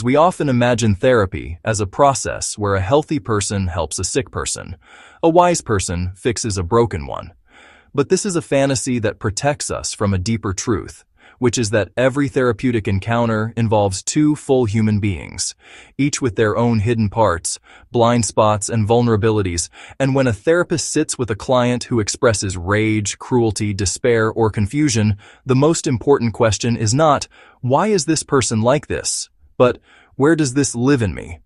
We often imagine therapy as a process where a healthy person helps a sick person, a wise person fixes a broken one. But this is a fantasy that protects us from a deeper truth, which is that every therapeutic encounter involves two full human beings, each with their own hidden parts, blind spots, and vulnerabilities. And when a therapist sits with a client who expresses rage, cruelty, despair, or confusion, the most important question is not, "Why is this person like this?" but "Where does this live in me?"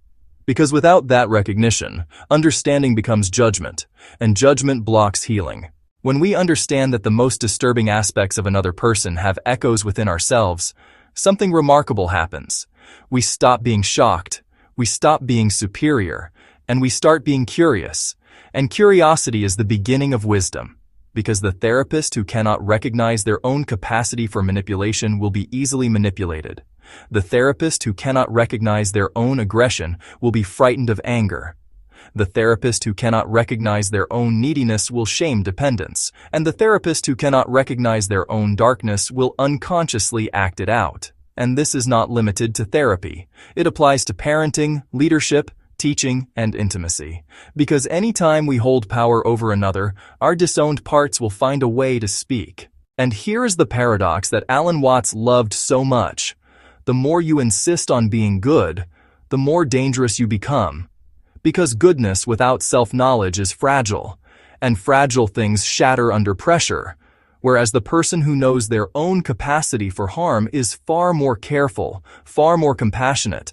Because without that recognition, understanding becomes judgment, and judgment blocks healing. When we understand that the most disturbing aspects of another person have echoes within ourselves, something remarkable happens. We stop being shocked, we stop being superior, and we start being curious. And curiosity is the beginning of wisdom, because the therapist who cannot recognize their own capacity for manipulation will be easily manipulated. The therapist who cannot recognize their own aggression will be frightened of anger. The therapist who cannot recognize their own neediness will shame dependence, and the therapist who cannot recognize their own darkness will unconsciously act it out. And this is not limited to therapy. It applies to parenting, leadership, teaching, and intimacy. Because anytime we hold power over another, our disowned parts will find a way to speak. And here is the paradox that Alan Watts loved so much. The more you insist on being good, the more dangerous you become. Because goodness without self-knowledge is fragile, and fragile things shatter under pressure, whereas the person who knows their own capacity for harm is far more careful, far more compassionate,